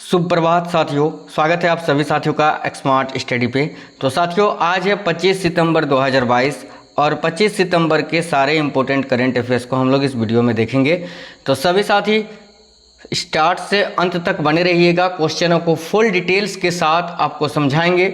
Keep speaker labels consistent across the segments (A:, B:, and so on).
A: सुप्रभात साथियों, स्वागत है आप सभी साथियों का स्मार्ट स्टडी पे। तो साथियों, आज है 25 सितंबर 2022 और 25 सितंबर के सारे इंपॉर्टेंट करंट अफेयर्स को हम लोग इस वीडियो में देखेंगे। तो सभी साथी स्टार्ट से अंत तक बने रहिएगा। क्वेश्चनों को फुल डिटेल्स के साथ आपको समझाएंगे।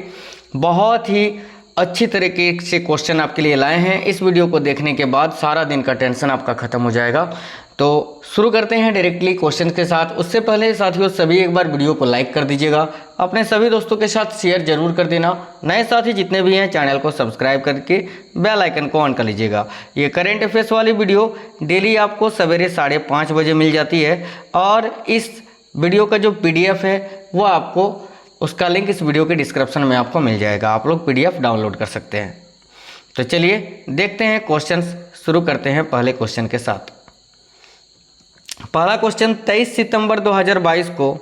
A: बहुत ही अच्छी तरीके से क्वेश्चन आपके लिए लाए हैं। इस वीडियो को देखने के बाद सारा दिन का टेंशन आपका खत्म हो जाएगा। तो शुरू करते हैं डायरेक्टली क्वेश्चन के साथ। उससे पहले साथियों सभी एक बार वीडियो को लाइक कर दीजिएगा, अपने सभी दोस्तों के साथ शेयर जरूर कर देना। नए साथी जितने भी हैं चैनल को सब्सक्राइब करके बेल आइकन को ऑन कर लीजिएगा। ये करंट अफेयर्स वाली वीडियो डेली आपको सवेरे 5:30 बजे मिल जाती है और इस वीडियो का जो PDF है वो आपको, उसका लिंक इस वीडियो के डिस्क्रिप्शन में आपको मिल जाएगा। आप लोग PDF डाउनलोड कर सकते हैं। तो चलिए देखते हैं क्वेश्चन, शुरू करते हैं पहले क्वेश्चन के साथ। पहला क्वेश्चन, 23 सितंबर 2022 को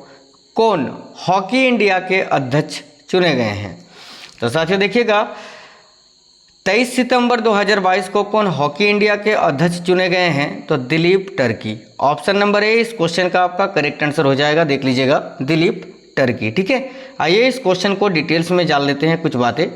A: कौन हॉकी इंडिया के अध्यक्ष चुने गए हैं? तो साथियों देखिएगा, 23 सितंबर 2022 को कौन हॉकी इंडिया के अध्यक्ष चुने गए हैं? तो Dilip Turkey. Option number A इस क्वेश्चन का आपका करेक्ट आंसर हो जाएगा। देख लीजिएगा, दिलीप टर्की। ठीक है, आइए इस क्वेश्चन को डिटेल्स में जान लेते हैं कुछ बातें।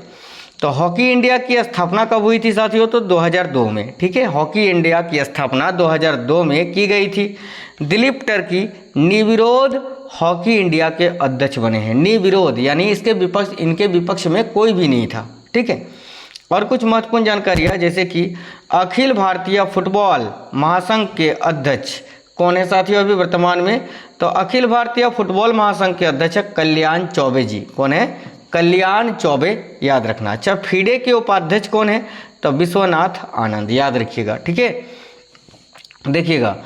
A: तो हॉकी इंडिया की स्थापना कब हुई थी साथियों? तो 2002 में। ठीक है, हॉकी इंडिया की स्थापना 2002 में की गई थी। दिलीप टर्की निर्विरोध हॉकी इंडिया के अध्यक्ष बने हैं। निर्विरोध यानी इनके विपक्ष में कोई भी नहीं था। ठीक है, और कुछ महत्वपूर्ण जानकारियाँ जैसे कि अखिल भारतीय फुटबॉल महासंघ के अध्यक्ष कौन है साथियों अभी वर्तमान में? तो अखिल भारतीय फुटबॉल महासंघ के अध्यक्ष कल्याण चौबे जी। कौन है? कल्याण चौबे, याद रखना। अच्छा, फीडे के उपाध्यक्ष कौन है? तो विश्वनाथ आनंद, याद रखिएगा। ठीक है, देखिएगा,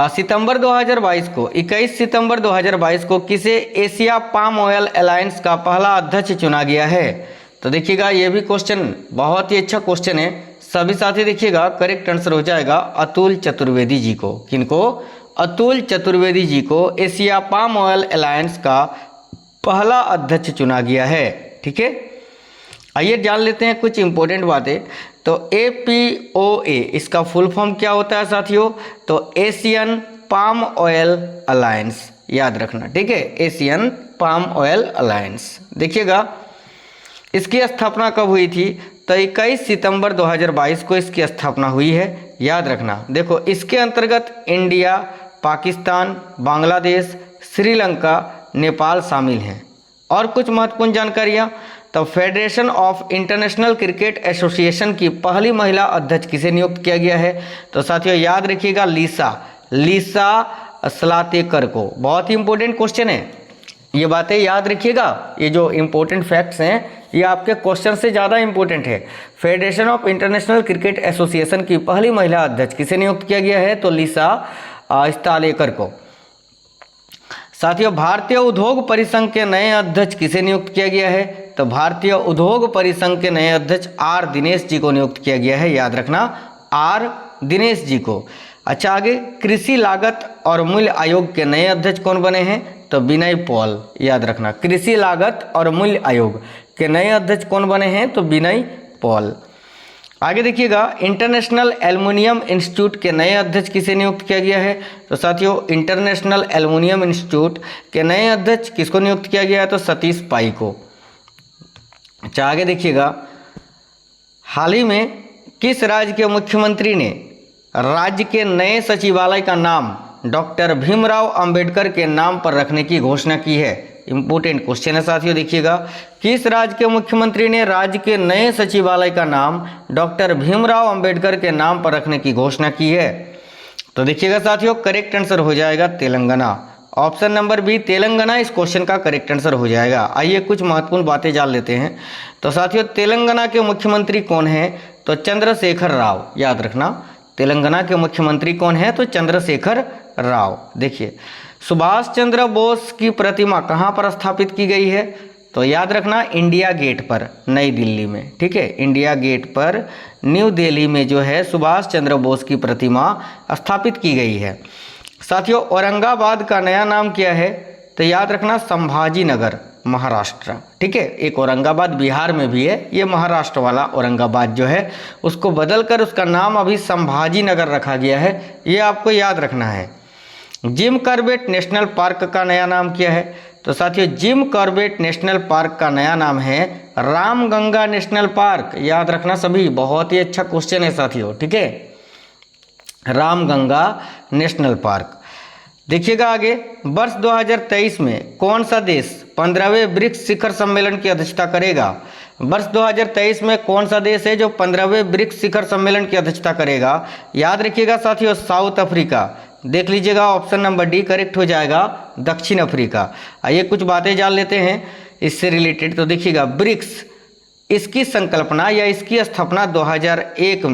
A: सितंबर 2022 को 21 सितंबर 2022 को किसे एशिया पाम ऑयल अलायंस का पहला अध्यक्ष चुना गया है? तो देखिएगा, ये भी क्वेश्चन बहुत ही अच्छा क्वेश्चन है। सभी साथी देखिएगा, करेक्ट आंसर हो जाएगा अतुल चतुर्वेदी जी को। किनको? अतुल चतुर्वेदी जी को एशिया पाम ऑयल अलायंस का पहला अध्यक्ष चुना गया है। ठीक है, आइए जान लेते हैं कुछ इंपॉर्टेंट बातें। तो APOA इसका फुल फॉर्म क्या होता है साथियों? तो एशियन पाम ऑयल अलायंस, याद रखना। ठीक है, एशियन पाम ऑयल अलायंस। देखिएगा, इसकी स्थापना कब हुई थी? तो 21 सितंबर 2022 को इसकी स्थापना हुई है, याद रखना। देखो, इसके अंतर्गत इंडिया, पाकिस्तान, बांग्लादेश, श्रीलंका, नेपाल शामिल हैं। और कुछ महत्वपूर्ण जानकारियाँ, तो federation of international cricket association की पहली महिला अध्यक्ष किसे नियुक्त किया गया है? तो साथियों याद रखिएगा, लीसा स्लातेकर को। बहुत ही इंपॉर्टेंट क्वेश्चन है, ये बातें याद रखिएगा। ये जो इंपॉर्टेंट फैक्ट्स हैं ये आपके क्वेश्चन से ज़्यादा इंपॉर्टेंट है। Federation of international cricket association की पहली महिला अध्यक्ष किसे नियुक्त किया गया है? तो लीसा स्लातेकर को। साथियों, भारतीय उद्योग परिसंघ के नए अध्यक्ष किसे नियुक्त किया गया है? तो भारतीय उद्योग परिसंघ के नए अध्यक्ष R दिनेश जी को नियुक्त किया गया है, याद रखना, R दिनेश जी को। अच्छा, आगे कृषि लागत और मूल्य आयोग के नए अध्यक्ष कौन बने हैं? तो विनय पॉल, याद रखना। कृषि लागत और मूल्य आयोग के नए अध्यक्ष कौन बने हैं? तो विनय पॉल। आगे देखिएगा, इंटरनेशनल एल्युमिनियम इंस्टीट्यूट के नए अध्यक्ष किसे नियुक्त किया गया है? तो साथियों इंटरनेशनल एल्युमिनियम इंस्टीट्यूट के नए अध्यक्ष किसको नियुक्त किया गया है? तो सतीश पाई को। अच्छा, आगे देखिएगा, हाल ही में किस राज्य के मुख्यमंत्री ने राज्य के नए सचिवालय का नाम डॉक्टर भीमराव अंबेडकर के नाम पर रखने की घोषणा की है? इंपॉर्टेंट क्वेश्चन है साथियों। देखिएगा, किस राज्य के मुख्यमंत्री ने राज्य के नए सचिवालय का नाम डॉक्टर भीमराव अंबेडकर के नाम पर रखने की घोषणा की है? तो देखिएगा साथियों, करेक्ट आंसर हो जाएगा Telangana. Option number B Telangana इस क्वेश्चन का करेक्ट आंसर हो जाएगा। आइए कुछ महत्वपूर्ण बातें जान लेते हैं। तो साथियों, तेलंगाना के मुख्यमंत्री कौन है? तो चंद्रशेखर राव, याद रखना। तेलंगाना के मुख्यमंत्री कौन है? तो चंद्रशेखर राव। देखिए, सुभाष चंद्र बोस की प्रतिमा कहाँ पर स्थापित की गई है? तो याद रखना, इंडिया गेट पर, नई दिल्ली में। ठीक है, इंडिया गेट पर न्यू दिल्ली में जो है सुभाष चंद्र बोस की प्रतिमा स्थापित की गई है। साथियों, औरंगाबाद का नया नाम क्या है? तो याद रखना, संभाजी नगर, महाराष्ट्र। ठीक है, एक औरंगाबाद बिहार में भी है, ये महाराष्ट्र वाला औरंगाबाद जो है उसको बदलकर उसका नाम अभी संभाजी नगर रखा गया है, ये आपको याद रखना है। जिम कॉर्बेट नेशनल पार्क का नया नाम क्या है? तो साथियों जिम कॉर्बेट नेशनल पार्क का नया नाम है रामगंगा नेशनल पार्क। याद रखना सभी, बहुत ही अच्छा क्वेश्चन है साथियों, ठीक है, रामगंगा नेशनल पार्क। देखिएगा आगे, वर्ष 2023 में कौन सा देश 15वें ब्रिक्स शिखर सम्मेलन की अध्यक्षता करेगा? वर्ष 2023 में कौन सा देश है जो 15वें ब्रिक्स शिखर सम्मेलन की अध्यक्षता करेगा? याद रखिएगा साथियों, साउथ अफ्रीका। देख लीजिएगा, ऑप्शन नंबर डी करेक्ट हो जाएगा, दक्षिण अफ्रीका। आइए कुछ बातें जान लेते हैं इससे रिलेटेड। तो देखिएगा, ब्रिक्स इसकी संकल्पना या इसकी स्थापना 2001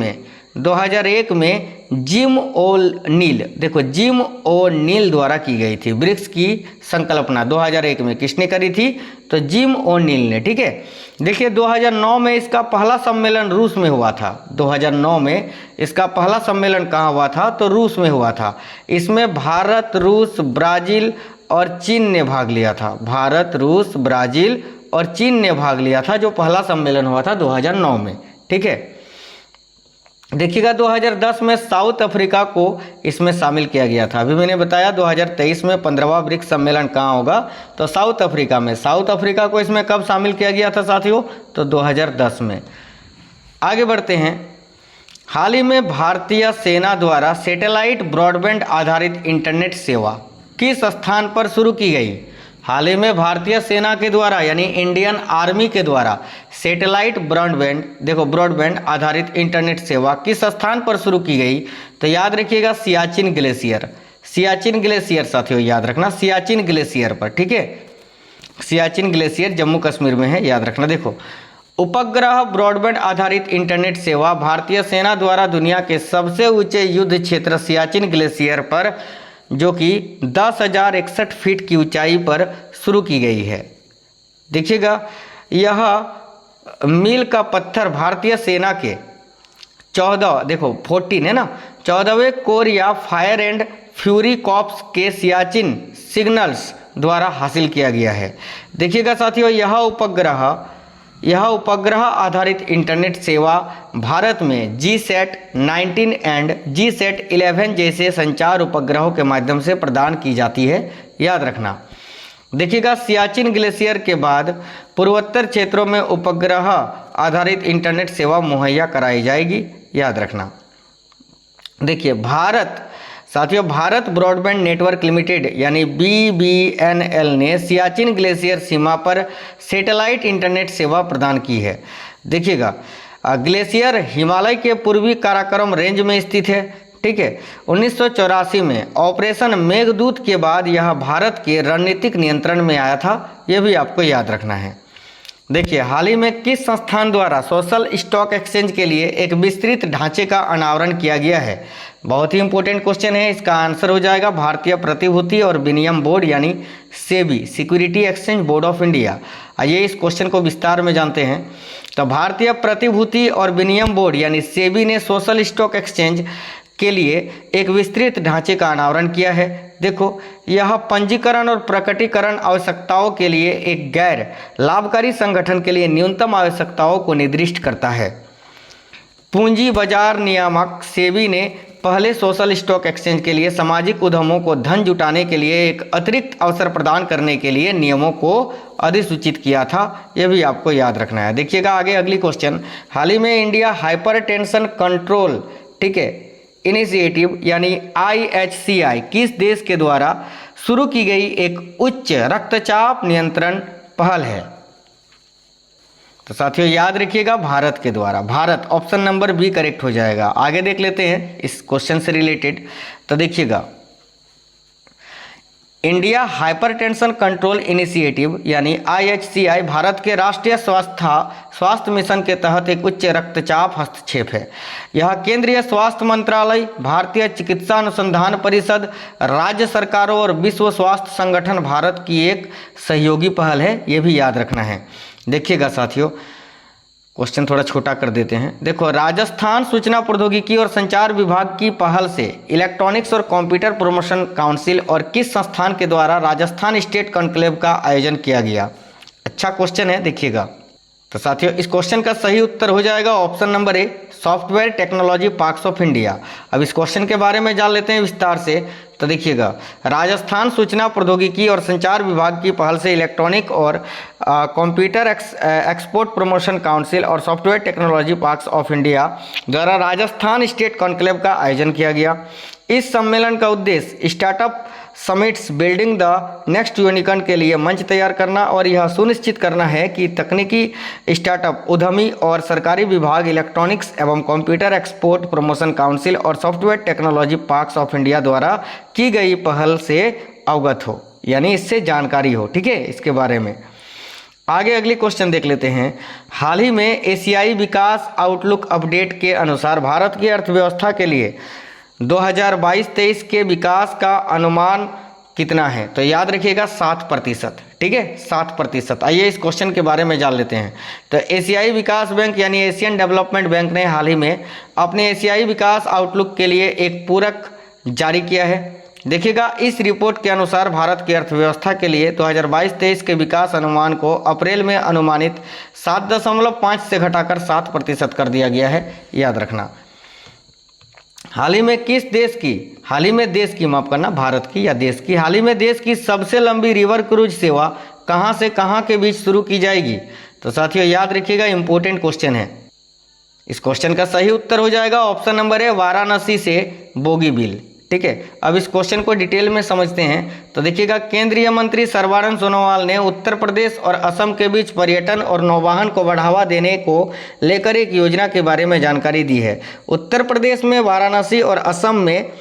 A: में जिम ओ'नील, देखो जिम ओ'नील द्वारा की गई थी। ब्रिक्स की संकल्पना 2001 में किसने करी थी? तो जिम ओ'नील ने, ठीक है। देखिए 2009 में इसका पहला सम्मेलन रूस में हुआ था। 2009 में इसका पहला सम्मेलन कहाँ हुआ था? तो रूस में हुआ था। इसमें भारत, रूस, ब्राज़ील और चीन ने भाग लिया था। भारत, रूस, ब्राज़ील और चीन ने भाग लिया था, जो पहला सम्मेलन हुआ था 2009 में, ठीक है। देखिएगा 2010 में साउथ अफ्रीका को इसमें शामिल किया गया था। अभी मैंने बताया 2023 में 15वां ब्रिक्स सम्मेलन कहाँ होगा? तो साउथ अफ्रीका में। साउथ अफ्रीका को इसमें कब शामिल किया गया था साथियों? तो 2010 में। आगे बढ़ते हैं। हाल ही में भारतीय सेना द्वारा सैटेलाइट ब्रॉडबैंड आधारित इंटरनेट सेवा किस स्थान पर शुरू की गई? हाल ही में भारतीय सेना के द्वारा यानी इंडियन आर्मी के द्वारा सैटेलाइट ब्रॉडबैंड, देखो ब्रॉडबैंड आधारित इंटरनेट सेवा किस स्थान पर शुरू की गई? तो याद रखिएगा, सियाचिन ग्लेशियर। सियाचिन ग्लेशियर साथियों, याद रखना, सियाचिन ग्लेशियर पर, ठीक है। सियाचिन ग्लेशियर जम्मू कश्मीर में है, याद रखना। देखो, उपग्रह ब्रॉडबैंड आधारित इंटरनेट सेवा भारतीय सेना द्वारा दुनिया के सबसे ऊंचे युद्ध क्षेत्र सियाचिन ग्लेशियर पर, जो कि 10,061 फीट की ऊंचाई पर शुरू की गई है। देखिएगा, यह मील का पत्थर भारतीय सेना के 14, देखो 14 है ना, 14वें कोर या फायर एंड फ्यूरी कॉर्प्स के सियाचिन सिग्नल्स द्वारा हासिल किया गया है। देखिएगा साथियों, यह उपग्रह आधारित इंटरनेट सेवा भारत में GSAT-19 एंड GSAT-11 जैसे संचार उपग्रहों के माध्यम से प्रदान की जाती है, याद रखना। देखिएगा, सियाचिन ग्लेशियर के बाद पूर्वोत्तर क्षेत्रों में उपग्रह आधारित इंटरनेट सेवा मुहैया कराई जाएगी, याद रखना। देखिए साथियों, भारत ब्रॉडबैंड नेटवर्क लिमिटेड यानी BBNL ने सियाचिन ग्लेशियर सीमा पर सैटेलाइट इंटरनेट सेवा प्रदान की है। देखिएगा, ग्लेशियर हिमालय के पूर्वी काराकोरम रेंज में स्थित है, ठीक है। 1984 में ऑपरेशन मेघदूत के बाद यह भारत के रणनीतिक नियंत्रण में आया था, यह भी आपको याद रखना है। देखिए, हाल ही में किस संस्थान द्वारा सोशल स्टॉक एक्सचेंज के लिए एक विस्तृत ढांचे का अनावरण किया गया है? बहुत ही इंपॉर्टेंट क्वेश्चन है, इसका आंसर हो जाएगा भारतीय प्रतिभूति और विनिमय बोर्ड यानी SEBI, security exchange board of India. आइए इस क्वेश्चन को विस्तार में जानते हैं। तो भारतीय प्रतिभूति और विनिमय बोर्ड यानी सेबी ने सोशल स्टॉक एक्सचेंज के लिए एक विस्तृत ढांचे का अनावरण किया है। देखो, यह पंजीकरण और प्रकटीकरण आवश्यकताओं के लिए एक गैर लाभकारी संगठन के लिए न्यूनतम आवश्यकताओं को निर्दिष्ट करता है। पूंजी बाजार नियामक सेबी ने पहले सोशल स्टॉक एक्सचेंज के लिए सामाजिक उद्यमों को धन जुटाने के लिए एक अतिरिक्त अवसर प्रदान करने के लिए नियमों को अधिसूचित किया था, यह भी आपको याद रखना है। देखिएगा आगे अगली क्वेश्चन, हाल ही में इंडिया हाइपरटेंशन कंट्रोल, ठीक है, इनिशिएटिव यानी IHCI किस देश के द्वारा शुरू की गई एक उच्च रक्तचाप नियंत्रण पहल है? तो साथियों याद रखिएगा, भारत के द्वारा। Bharat, option number B correct हो जाएगा। आगे देख लेते हैं इस क्वेश्चन से रिलेटेड। तो देखिएगा, इंडिया हाइपरटेंशन कंट्रोल इनिशिएटिव यानी IHCI भारत के राष्ट्रीय स्वास्थ्य मिशन के तहत एक उच्च रक्तचाप हस्तक्षेप है। यह केंद्रीय स्वास्थ्य मंत्रालय, भारतीय चिकित्सा अनुसंधान परिषद, राज्य सरकारों और विश्व स्वास्थ्य संगठन भारत की एक सहयोगी पहल है, ये भी याद रखना है। देखिएगा साथियों, क्वेश्चन थोड़ा छोटा कर देते हैं। देखो, राजस्थान सूचना प्रौद्योगिकी और संचार विभाग की पहल से इलेक्ट्रॉनिक्स और कंप्यूटर प्रमोशन काउंसिल और किस संस्थान के द्वारा राजस्थान स्टेट कॉन्क्लेव का आयोजन किया गया? अच्छा क्वेश्चन है, देखिएगा। तो साथियों इस क्वेश्चन का सही उत्तर हो जाएगा option number A, software technology parks of India. अब इस क्वेश्चन के बारे में जान लेते हैं विस्तार से। तो देखिएगा, राजस्थान सूचना प्रौद्योगिकी और संचार विभाग की पहल से इलेक्ट्रॉनिक और कंप्यूटर एक्सपोर्ट प्रमोशन काउंसिल और software technology parks of India द्वारा राजस्थान स्टेट कॉन्क्लेव का आयोजन किया गया। इस सम्मेलन का उद्देश्य startup summits building the next unicorn के लिए मंच तैयार करना और यह सुनिश्चित करना है कि तकनीकी स्टार्टअप उद्यमी और सरकारी विभाग इलेक्ट्रॉनिक्स एवं कंप्यूटर एक्सपोर्ट प्रमोशन काउंसिल और software technology parks of India द्वारा की गई पहल से अवगत हो, यानी इससे जानकारी हो। ठीक है, इसके बारे में आगे अगली क्वेश्चन देख लेते हैं। हाल ही में एशियाई विकास आउटलुक अपडेट के अनुसार भारत की अर्थव्यवस्था के लिए 2022-23 के विकास का अनुमान कितना है? तो याद रखिएगा 7%। ठीक है, 7%। आइए इस क्वेश्चन के बारे में जान लेते हैं। तो एशियाई विकास बैंक यानी एशियन डेवलपमेंट बैंक ने हाल ही में अपने एशियाई विकास आउटलुक के लिए एक पूरक जारी किया है। देखिएगा, इस रिपोर्ट के अनुसार भारत की अर्थव्यवस्था के लिए 2022-23 के विकास अनुमान को अप्रैल में अनुमानित 7.5 से घटाकर 7% कर दिया गया है। याद रखना। हाल ही में देश की माफ करना, भारत की या देश की हाल ही में देश की सबसे लंबी रिवर क्रूज सेवा कहां से कहां के बीच शुरू की जाएगी? तो साथियों याद रखिएगा, इंपॉर्टेंट क्वेश्चन है। इस क्वेश्चन का सही उत्तर हो जाएगा ऑप्शन नंबर है वाराणसी से बोगीबील। ठीक है, अब इस क्वेश्चन को डिटेल में समझते हैं। तो देखिएगा, केंद्रीय मंत्री सर्बानंद सोनोवाल ने उत्तर प्रदेश और असम के बीच पर्यटन और नौवहन को बढ़ावा देने को लेकर एक योजना के बारे में जानकारी दी है। उत्तर प्रदेश में वाराणसी और असम में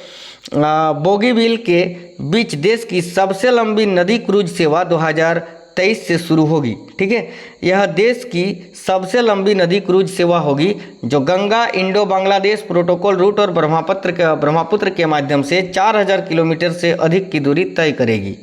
A: बोगीबील के बीच देश की सबसे लंबी नदी क्रूज सेवा 2023 से शुरू होगी। ठीक है, यह देश की सबसे लंबी नदी क्रूज सेवा होगी जो Ganga Indo Bangladesh protocol root और ब्रह्मपुत्र के माध्यम से 4000 किलोमीटर से अधिक की दूरी तय करेगी।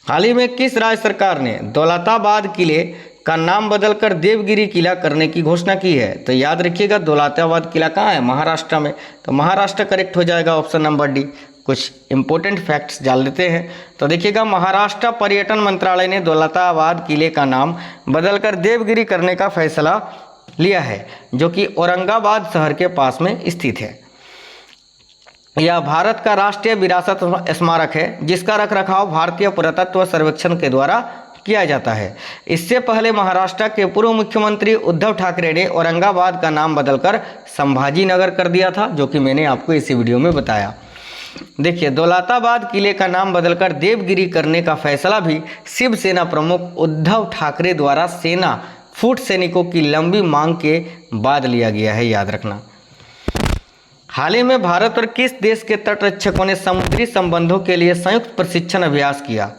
A: हाल ही में किस राज्य सरकार ने दौलताबाद किले का नाम बदलकर देवगिरी किला करने की घोषणा की है? तो याद रखिएगा, दौलताबाद किला कहाँ है? महाराष्ट्र में। तो महाराष्ट्र करेक्ट हो जाएगा ऑप्शन नंबर डी। कुछ इंपॉर्टेंट फैक्ट्स डाल देते हैं। तो देखिएगा, महाराष्ट्र पर्यटन मंत्रालय ने दौलताबाद किले का नाम बदलकर देवगिरी करने का फैसला लिया है, जो कि औरंगाबाद शहर के पास में स्थित है। यह भारत का राष्ट्रीय विरासत स्मारक है, जिसका रखरखाव भारतीय पुरातत्व सर्वेक्षण के द्वारा किया जाता है। इससे पहले महाराष्ट्र के पूर्व मुख्यमंत्री उद्धव ठाकरे ने औरंगाबाद का नाम बदलकर संभाजी नगर कर दिया था, जो कि मैंने आपको इसी वीडियो में बताया। देखिए, दौलताबाद किले का नाम बदलकर देवगिरी करने का फैसला भी शिवसेना प्रमुख उद्धव ठाकरे द्वारा सेना फुट सैनिकों की लंबी मांग के बाद लिया गया है। याद रखना। हाल ही में भारत और किस देश के तटरक्षकों ने समुद्री संबंधों के लिए संयुक्त प्रशिक्षण अभ्यास किया?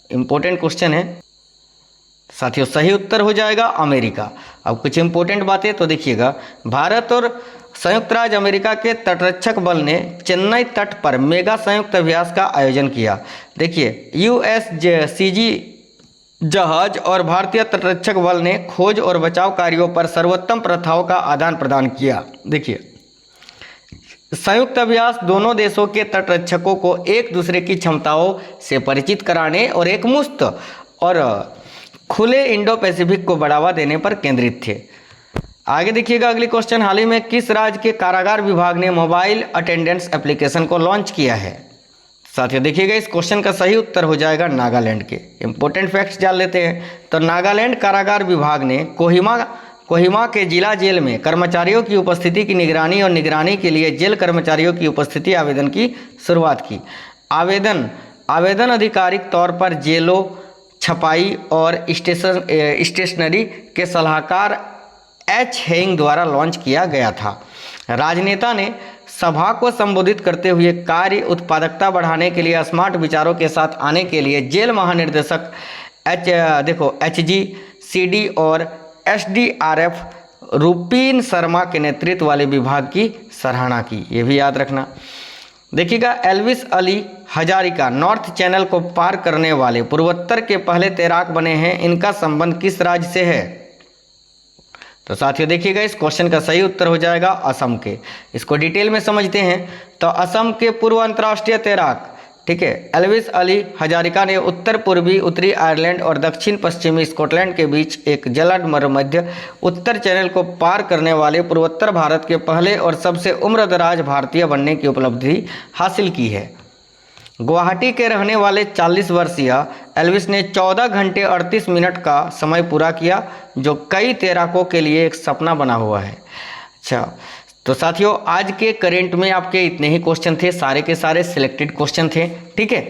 A: इंपॉर्टेंट क्वेश्चन है साथियों। सही उत्तर हो जाएगा अमेरिका। अब कुछ इंपॉर्टेंट बातें तो देखिएगा, भारत और संयुक्त राज्य अमेरिका के तटरक्षक बल ने चेन्नई तट पर मेगा संयुक्त अभ्यास का आयोजन किया। देखिए, USCG जहाज और भारतीय तटरक्षक बल ने खोज और बचाव कार्यों पर सर्वोत्तम प्रथाओं का आदान प्रदान किया। देखिए, संयुक्त अभ्यास दोनों देशों के तटरक्षकों को एक दूसरे की क्षमताओं से परिचित कराने और एकमुश्त और खुले इंडो पैसिफिक को बढ़ावा देने पर केंद्रित थे। आगे देखिएगा, अगली क्वेश्चन, हाल ही में किस राज्य के कारागार विभाग ने मोबाइल अटेंडेंस एप्लीकेशन को लॉन्च किया है? साथियों देखिएगा, इस क्वेश्चन का सही उत्तर हो जाएगा नागालैंड के। इंपॉर्टेंट फैक्ट्स जान लेते हैं। तो नागालैंड कारागार विभाग ने कोहिमा के जिला जेल में कर्मचारियों की उपस्थिति की निगरानी और निगरानी के लिए जेल कर्मचारियों की उपस्थिति आवेदन की शुरुआत की। आवेदन आधिकारिक तौर पर जेलों, छपाई और स्टेशनरी के सलाहकार H. हेइंग द्वारा लॉन्च किया गया था। राजनेता ने सभा को संबोधित करते हुए कार्य उत्पादकता बढ़ाने के लिए स्मार्ट विचारों के साथ आने के लिए जेल महानिर्देशक HGCD और SDRF रुपीन शर्मा के नेतृत्व वाले विभाग की सराहना की। ये भी याद रखना। देखिएगा, Elvis Ali Hazarika north channel को पार करने वाले पूर्वोत्तर के पहले तैराक बने हैं। इनका संबंध किस राज्य से है? तो साथियों देखिएगा, इस क्वेश्चन का सही उत्तर हो जाएगा असम के। इसको डिटेल में समझते हैं। तो असम के पूर्व अंतर्राष्ट्रीय तैराक, ठीक है, एल्विस अली हजारिका ने उत्तर पूर्वी उत्तरी आयरलैंड और दक्षिण पश्चिमी स्कॉटलैंड के बीच एक जलमध्य उत्तर चैनल को पार करने वाले पूर्वोत्तर भारत के पहले और सबसे उम्रदराज भारतीय बनने की उपलब्धि हासिल की है। गुवाहाटी के रहने वाले 40 वर्षीय एल्विस ने 14 घंटे 38 मिनट का समय पूरा किया, जो कई तैराकों के लिए एक सपना बना हुआ है। अच्छा, तो साथियों आज के करेंट में आपके इतने ही क्वेश्चन थे, सारे के सारे सिलेक्टेड क्वेश्चन थे। ठीक है,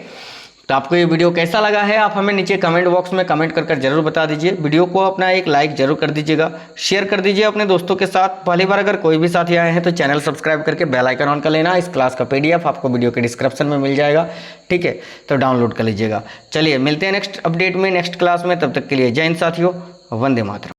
A: तो आपको ये वीडियो कैसा लगा है आप हमें नीचे कमेंट बॉक्स में कमेंट कर जरूर बता दीजिए। वीडियो को अपना एक लाइक जरूर कर दीजिएगा, शेयर कर दीजिए अपने दोस्तों के साथ। पहली बार अगर कोई भी साथी आए हैं तो चैनल सब्सक्राइब करके बेल आइकन ऑन कर लेना। इस क्लास का PDF आपको वीडियो के डिस्क्रिप्शन में मिल जाएगा। ठीक है, तो डाउनलोड कर लीजिएगा। चलिए मिलते हैं नेक्स्ट अपडेट में, नेक्स्ट क्लास में। तब तक के लिए जय हिंद साथियों, वंदे मातरम।